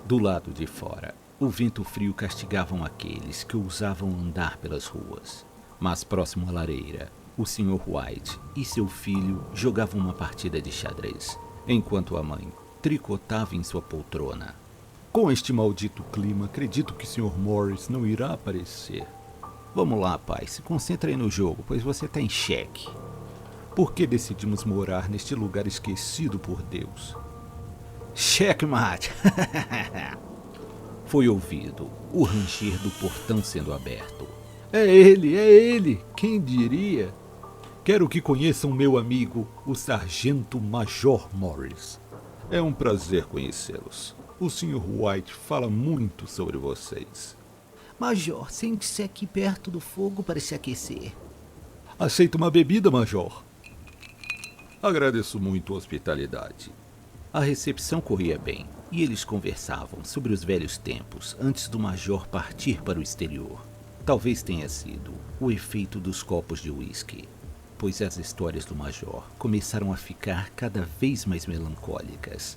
Do lado de fora, o vento frio castigava aqueles que ousavam andar pelas ruas. Mas próximo à lareira, o Sr. White e seu filho jogavam uma partida de xadrez, enquanto a mãe tricotava em sua poltrona. Com este maldito clima, acredito que o Sr. Morris não irá aparecer. Vamos lá, pai, se concentre aí no jogo, pois você está em xeque. Por que decidimos morar neste lugar esquecido por Deus? Checkmate! Foi ouvido o ranger do portão sendo aberto. É ele! Quem diria? Quero que conheçam meu amigo, o Sargento Major Morris. É um prazer conhecê-los. O Sr. White fala muito sobre vocês. Major, sente-se aqui perto do fogo para se aquecer. Aceita uma bebida, Major? Agradeço muito a hospitalidade. A recepção corria bem, e eles conversavam sobre os velhos tempos antes do Major partir para o exterior. Talvez tenha sido o efeito dos copos de uísque, pois as histórias do Major começaram a ficar cada vez mais melancólicas.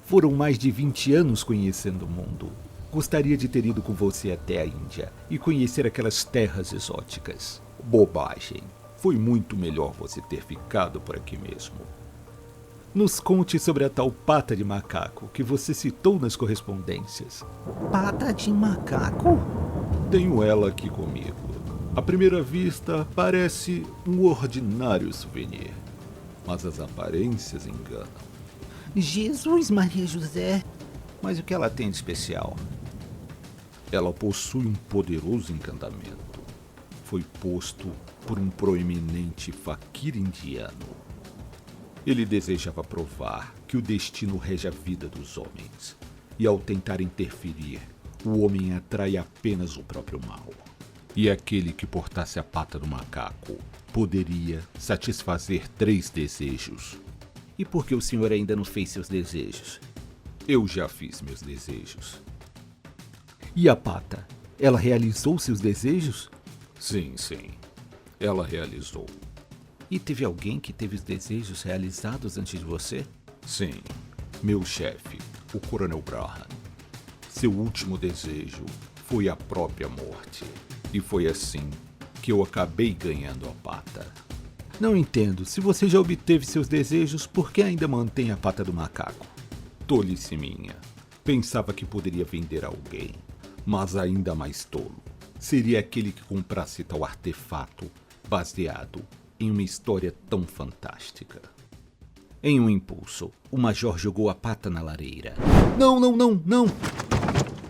Foram mais de 20 anos conhecendo o mundo. Gostaria de ter ido com você até a Índia e conhecer aquelas terras exóticas. Bobagem. Foi muito melhor você ter ficado por aqui mesmo. Nos conte sobre a tal pata de macaco que você citou nas correspondências. Pata de macaco? Tenho ela aqui comigo. À primeira vista, parece um ordinário souvenir, mas as aparências enganam. Jesus, Maria José! Mas o que ela tem de especial? Ela possui um poderoso encantamento. Foi posto por um proeminente faquir indiano. Ele desejava provar que o destino rege a vida dos homens, e ao tentar interferir, o homem atrai apenas o próprio mal. E aquele que portasse a pata do macaco poderia satisfazer 3 desejos. E por que o senhor ainda não fez seus desejos? Eu já fiz meus desejos. E a pata? Ela realizou seus desejos? Sim. Ela realizou. E teve alguém que teve os desejos realizados antes de você? Sim. Meu chefe, o Coronel Braham. Seu último desejo foi a própria morte. E foi assim que eu acabei ganhando a pata. Não entendo. Se você já obteve seus desejos, por que ainda mantém a pata do macaco? Tolice minha. Pensava que poderia vender a alguém. Mas ainda mais tolo seria aquele que comprasse tal artefato baseado em uma história tão fantástica. Em um impulso, o Major jogou a pata na lareira. Não!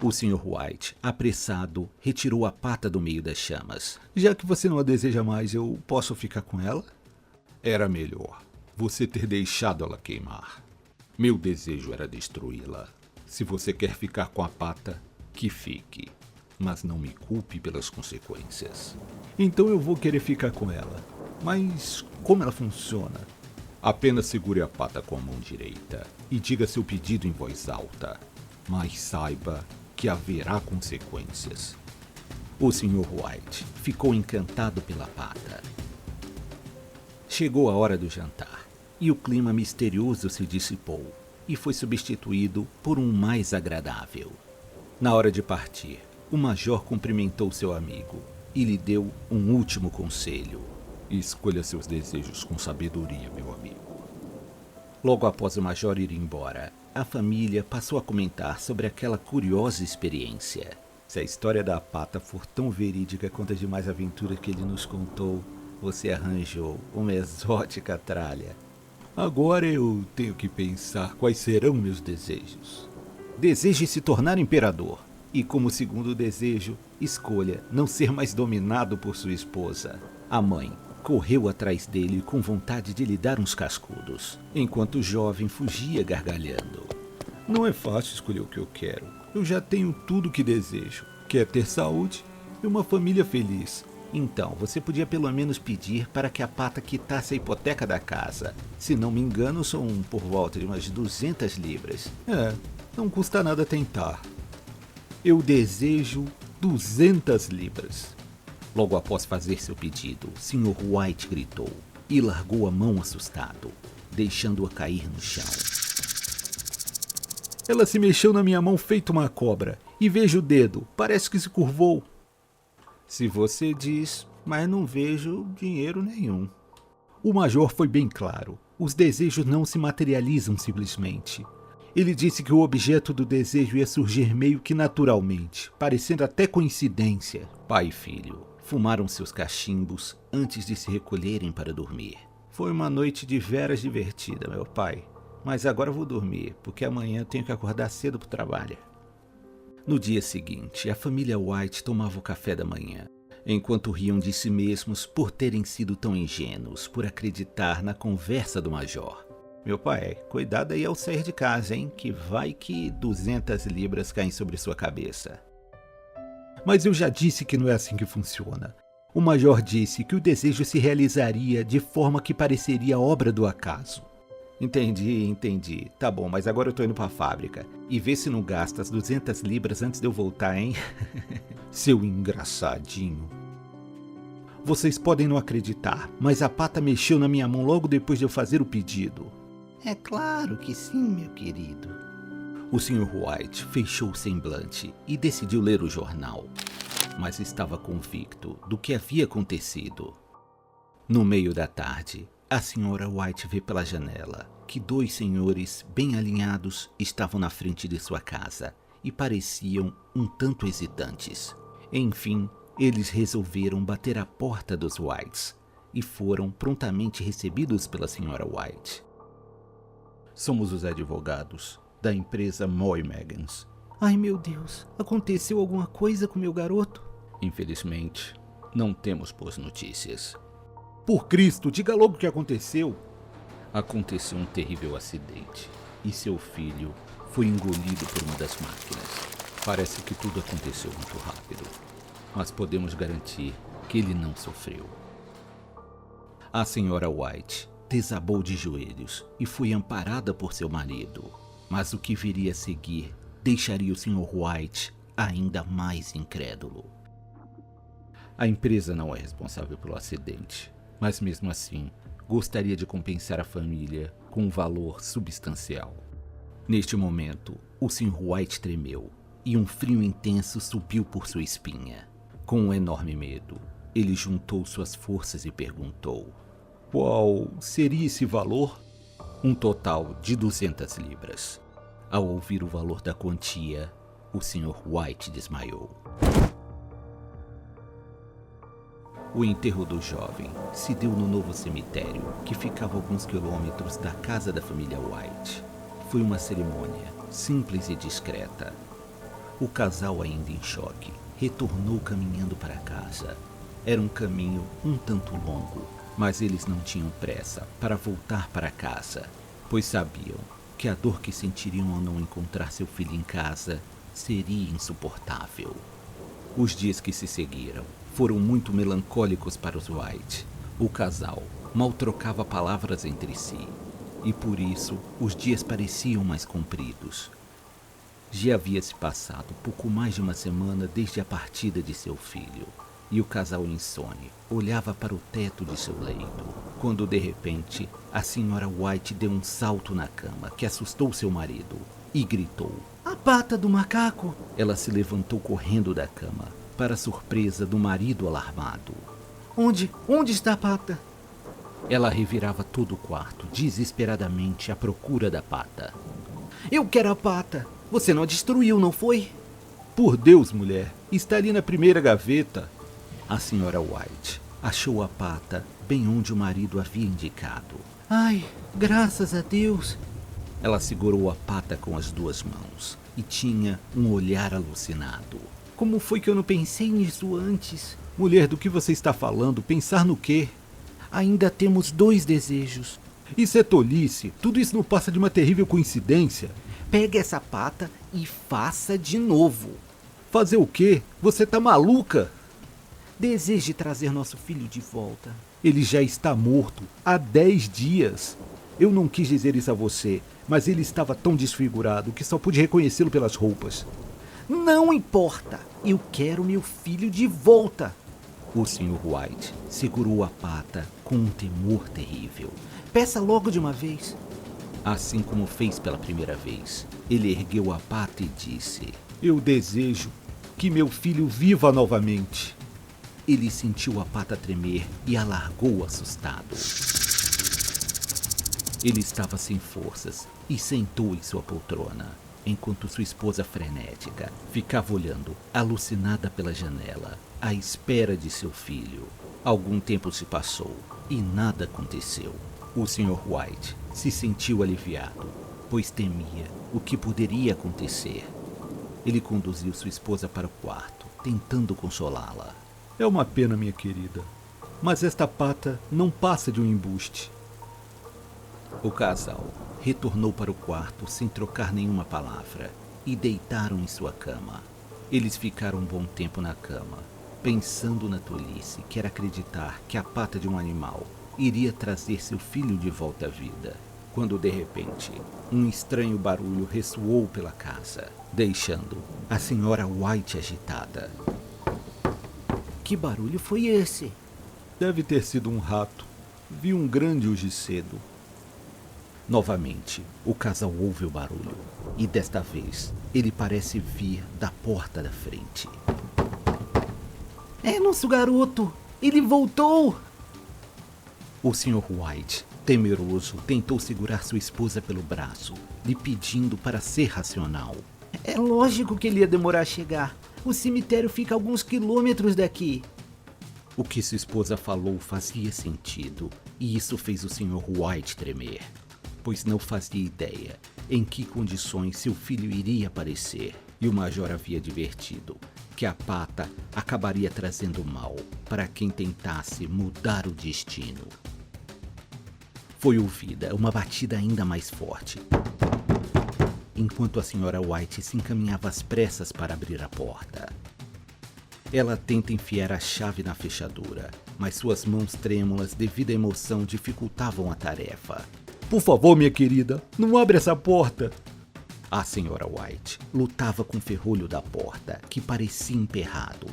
O Sr. White, apressado, retirou a pata do meio das chamas. Já que você não a deseja mais, eu posso ficar com ela? Era melhor você ter deixado ela queimar. Meu desejo era destruí-la. Se você quer ficar com a pata, que fique. Mas não me culpe pelas consequências. Então eu vou querer ficar com ela. Mas como ela funciona? Apenas segure a pata com a mão direita e diga seu pedido em voz alta. Mas saiba que haverá consequências. O Sr. White ficou encantado pela pata. Chegou a hora do jantar, e o clima misterioso se dissipou e foi substituído por um mais agradável. Na hora de partir, o Major cumprimentou seu amigo e lhe deu um último conselho. Escolha seus desejos com sabedoria, meu amigo. Logo após o Major ir embora, a família passou a comentar sobre aquela curiosa experiência. Se a história da pata for tão verídica quanto a demais aventuras que ele nos contou, você arranjou uma exótica tralha. Agora eu tenho que pensar quais serão meus desejos. Deseje se tornar imperador. E como segundo desejo, escolha não ser mais dominado por sua esposa. A mãe correu atrás dele com vontade de lhe dar uns cascudos, enquanto o jovem fugia gargalhando. Não é fácil escolher o que eu quero. Eu já tenho tudo o que desejo. Quer ter saúde e uma família feliz. Então, você podia pelo menos pedir para que a pata quitasse a hipoteca da casa. Se não me engano, são por volta de umas 200 libras. Não custa nada tentar. Eu desejo 200 libras. Logo após fazer seu pedido, Sr. White gritou e largou a mão assustado, deixando-a cair no chão. Ela se mexeu na minha mão feito uma cobra. E vejo o dedo, parece que se curvou. Se você diz, mas não vejo dinheiro nenhum. O major foi bem claro. Os desejos não se materializam simplesmente. Ele disse que o objeto do desejo ia surgir meio que naturalmente, parecendo até coincidência. Pai e filho fumaram seus cachimbos antes de se recolherem para dormir. Foi uma noite de veras divertida, meu pai. Mas agora vou dormir, porque amanhã tenho que acordar cedo para o trabalho. No dia seguinte, a família White tomava o café da manhã, enquanto riam de si mesmos por terem sido tão ingênuos por acreditar na conversa do major. Meu pai, cuidado aí ao sair de casa, hein? Que vai que 200 libras caem sobre sua cabeça. Mas eu já disse que não é assim que funciona. O major disse que o desejo se realizaria de forma que pareceria obra do acaso. Entendi. Tá bom, mas agora eu tô indo pra fábrica. E vê se não gasta as 200 libras antes de eu voltar, hein? Seu engraçadinho. Vocês podem não acreditar, mas a pata mexeu na minha mão logo depois de eu fazer o pedido. É claro que sim, meu querido. O Sr. White fechou o semblante e decidiu ler o jornal, mas estava convicto do que havia acontecido. No meio da tarde, a Sra. White vê pela janela que 2 senhores bem alinhados estavam na frente de sua casa e pareciam um tanto hesitantes. Enfim, eles resolveram bater à porta dos Whites e foram prontamente recebidos pela Sra. White. Somos os advogados da empresa Moy Megans. Ai, meu Deus, aconteceu alguma coisa com meu garoto? Infelizmente, não temos boas notícias. Por Cristo, diga logo o que aconteceu. Aconteceu um terrível acidente e seu filho foi engolido por uma das máquinas. Parece que tudo aconteceu muito rápido, mas podemos garantir que ele não sofreu. A Sra. White desabou de joelhos e foi amparada por seu marido, mas o que viria a seguir deixaria o Sr. White ainda mais incrédulo. A empresa não é responsável pelo acidente, mas mesmo assim gostaria de compensar a família com um valor substancial. Neste momento, o Sr. White tremeu e um frio intenso subiu por sua espinha. Com um enorme medo, ele juntou suas forças e perguntou: qual seria esse valor? Um total de 200 libras. Ao ouvir o valor da quantia, o Sr. White desmaiou. O enterro do jovem se deu no novo cemitério, que ficava a alguns quilômetros da casa da família White. Foi uma cerimônia simples e discreta. O casal, ainda em choque, retornou caminhando para casa. Era um caminho um tanto longo, mas eles não tinham pressa para voltar para casa, pois sabiam que a dor que sentiriam ao não encontrar seu filho em casa seria insuportável. Os dias que se seguiram foram muito melancólicos para os White. O casal mal trocava palavras entre si, e por isso os dias pareciam mais compridos. Já havia se passado pouco mais de uma semana desde a partida de seu filho, e o casal insone olhava para o teto de seu leito, quando de repente a Sra. White deu um salto na cama que assustou seu marido e gritou: A pata do macaco! Ela se levantou correndo da cama, para a surpresa do marido alarmado. Onde? Onde está a pata? Ela revirava todo o quarto, desesperadamente à procura da pata. Eu quero a pata! Você não a destruiu, não foi? Por Deus, mulher, está ali na primeira gaveta. A Sra. White achou a pata bem onde o marido havia indicado. Ai, graças a Deus! Ela segurou a pata com as 2 mãos e tinha um olhar alucinado. Como foi que eu não pensei nisso antes? Mulher, do que você está falando? Pensar no quê? Ainda temos 2 desejos. Isso é tolice. Tudo isso não passa de uma terrível coincidência. Pegue essa pata e faça de novo. Fazer o quê? Você tá maluca? Deseje trazer nosso filho de volta. Ele já está morto há 10 dias. Eu não quis dizer isso a você, mas ele estava tão desfigurado que só pude reconhecê-lo pelas roupas. Não importa. Eu quero meu filho de volta. O Sr. White segurou a pata com um temor terrível. Peça logo de uma vez. Assim como fez pela primeira vez, ele ergueu a pata e disse: Eu desejo que meu filho viva novamente. Ele sentiu a pata tremer e a largou assustado. Ele estava sem forças e sentou em sua poltrona, enquanto sua esposa frenética ficava olhando, alucinada pela janela, à espera de seu filho. Algum tempo se passou e nada aconteceu. O Sr. White se sentiu aliviado, pois temia o que poderia acontecer. Ele conduziu sua esposa para o quarto, tentando consolá-la. É uma pena, minha querida, mas esta pata não passa de um embuste. O casal retornou para o quarto sem trocar nenhuma palavra e deitaram em sua cama. Eles ficaram um bom tempo na cama, pensando na tolice que era acreditar que a pata de um animal iria trazer seu filho de volta à vida, quando de repente um estranho barulho ressoou pela casa, deixando a senhora White agitada. Que barulho foi esse? Deve ter sido um rato. Vi um grande hoje cedo. Novamente, o casal ouve o barulho, e desta vez ele parece vir da porta da frente. É nosso garoto! Ele voltou! O Sr. White, temeroso, tentou segurar sua esposa pelo braço, lhe pedindo para ser racional. É lógico que ele ia demorar a chegar. O cemitério fica a alguns quilômetros daqui. O que sua esposa falou fazia sentido, e isso fez o Sr. White tremer, pois não fazia ideia em que condições seu filho iria aparecer, e o major havia advertido que a pata acabaria trazendo mal para quem tentasse mudar o destino. Foi ouvida uma batida ainda mais forte, enquanto a senhora White se encaminhava às pressas para abrir a porta. Ela tenta enfiar a chave na fechadura, mas suas mãos trêmulas devido à emoção dificultavam a tarefa. Por favor, minha querida, não abre essa porta. A senhora White lutava com o ferrolho da porta, que parecia emperrado,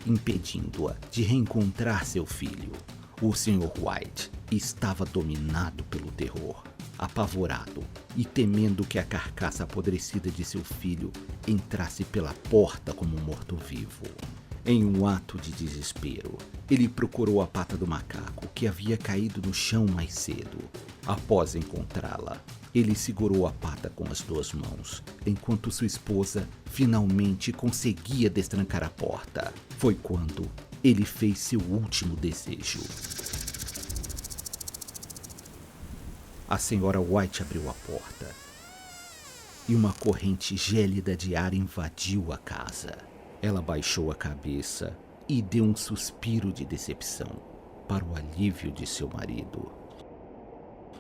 impedindo-a de reencontrar seu filho. O Sr. White estava dominado pelo terror, apavorado e temendo que a carcaça apodrecida de seu filho entrasse pela porta como um morto-vivo. Em um ato de desespero, ele procurou a pata do macaco que havia caído no chão mais cedo. Após encontrá-la, ele segurou a pata com as duas mãos, enquanto sua esposa finalmente conseguia destrancar a porta. Foi quando ele fez seu último desejo. A senhora White abriu a porta e uma corrente gélida de ar invadiu a casa. Ela baixou a cabeça e deu um suspiro de decepção para o alívio de seu marido.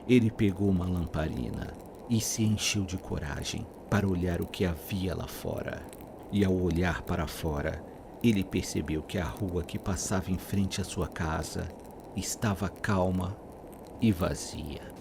Ele pegou uma lamparina e se encheu de coragem para olhar o que havia lá fora. E ao olhar para fora, ele percebeu que a rua que passava em frente à sua casa estava calma e vazia.